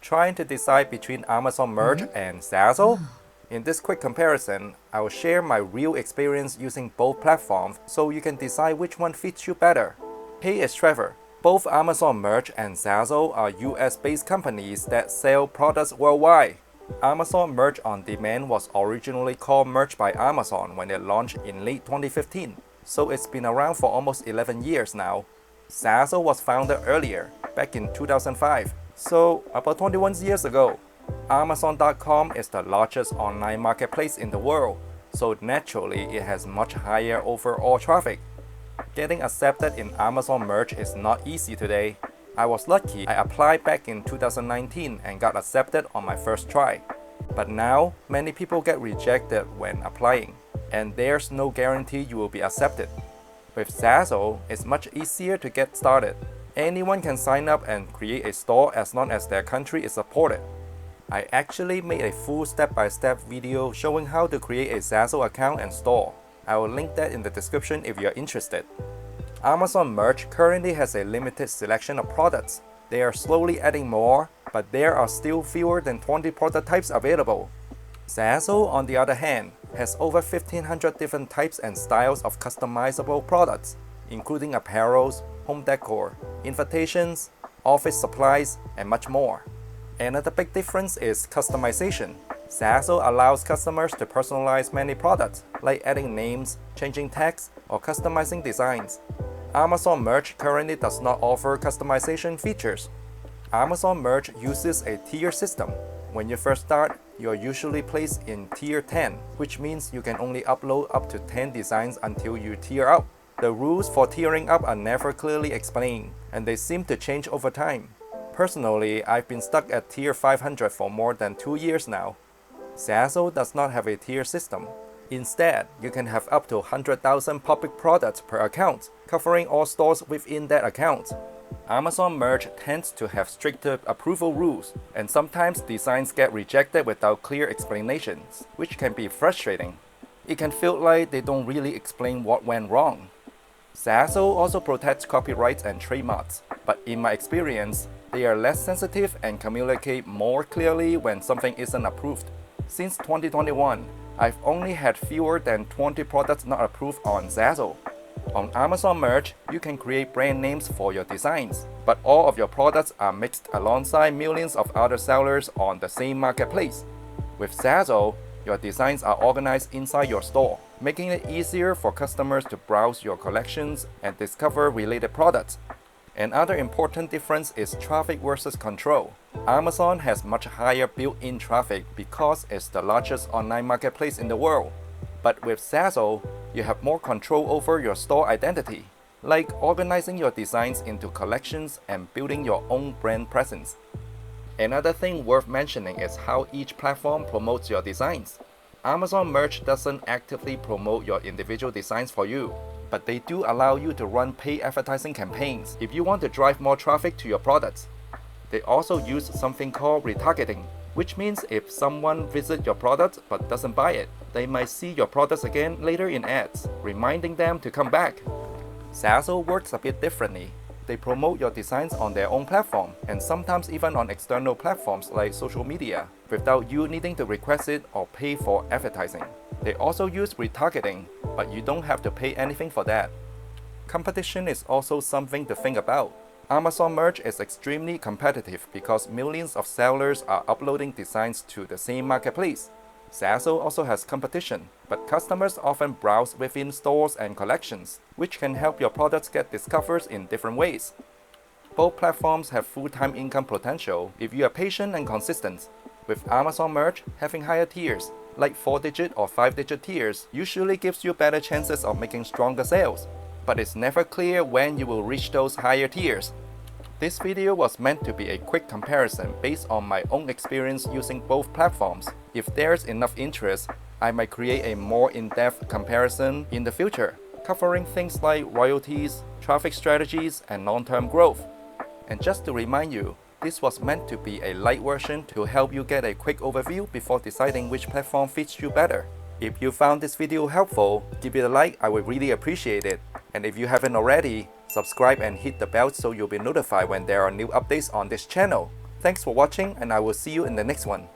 Trying to decide between Amazon Merch and Zazzle? In this quick comparison, I will share my real experience using both platforms so you can decide which one fits you better. Hey, it's Trevor. Both Amazon Merch and Zazzle are US-based companies that sell products worldwide. Amazon Merch on Demand was originally called Merch by Amazon when it launched in late 2015, so it's been around for almost 11 years now. Zazzle was founded earlier, back in 2005, so about 21 years ago. Amazon.com is the largest online marketplace in the world, so naturally it has much higher overall traffic. Getting accepted in Amazon Merch is not easy today. I was lucky I applied back in 2019 and got accepted on my first try. But now, many people get rejected when applying, and there's no guarantee you will be accepted. With Zazzle, it's much easier to get started. Anyone can sign up and create a store as long as their country is supported. I actually made a full step-by-step video showing how to create a Zazzle account and store. I will link that in the description if you are interested. Amazon Merch currently has a limited selection of products. They are slowly adding more, but there are still fewer than 20 product types available. Zazzle, on the other hand, has over 1,500 different types and styles of customizable products, including apparels, home decor, invitations, office supplies, and much more. Another big difference is customization. Zazzle allows customers to personalize many products, like adding names, changing text, or customizing designs. Amazon Merch currently does not offer customization features. Amazon Merch uses a tier system. When you first start, you are usually placed in tier 10, which means you can only upload up to 10 designs until you tier up. The rules for tiering up are never clearly explained, and they seem to change over time. Personally, I've been stuck at tier 500 for more than 2 years now. Zazzle does not have a tier system. Instead, you can have up to 100,000 public products per account, covering all stores within that account. Amazon Merch tends to have stricter approval rules, and sometimes designs get rejected without clear explanations, which can be frustrating. It can feel like they don't really explain what went wrong. Zazzle also protects copyrights and trademarks, but in my experience, they are less sensitive and communicate more clearly when something isn't approved. Since 2021, I've only had fewer than 20 products not approved on Zazzle. On Amazon Merch, you can create brand names for your designs, but all of your products are mixed alongside millions of other sellers on the same marketplace. With Zazzle, your designs are organized inside your store, making it easier for customers to browse your collections and discover related products. Another important difference is traffic versus control. Amazon has much higher built-in traffic because it's the largest online marketplace in the world. But with Zazzle, you have more control over your store identity, like organizing your designs into collections and building your own brand presence. Another thing worth mentioning is how each platform promotes your designs. Amazon Merch doesn't actively promote your individual designs for you, but they do allow you to run paid advertising campaigns if you want to drive more traffic to your products. They also use something called retargeting, which means if someone visits your product but doesn't buy it, they might see your products again later in ads, reminding them to come back. Zazzle works a bit differently. They promote your designs on their own platform, and sometimes even on external platforms like social media, without you needing to request it or pay for advertising. They also use retargeting, but you don't have to pay anything for that. Competition is also something to think about. Amazon Merch is extremely competitive because millions of sellers are uploading designs to the same marketplace. Zazzle also has competition, but customers often browse within stores and collections, which can help your products get discovered in different ways. Both platforms have full-time income potential if you are patient and consistent. With Amazon Merch, having higher tiers, like 4-digit or 5-digit tiers, usually gives you better chances of making stronger sales, but it's never clear when you will reach those higher tiers. This video was meant to be a quick comparison based on my own experience using both platforms. If there's enough interest, I might create a more in-depth comparison in the future, covering things like royalties, traffic strategies, and long-term growth. And just to remind you, this was meant to be a light version to help you get a quick overview before deciding which platform fits you better. If you found this video helpful, give it a like, I would really appreciate it. And if you haven't already, subscribe and hit the bell so you'll be notified when there are new updates on this channel. Thanks for watching, and I will see you in the next one.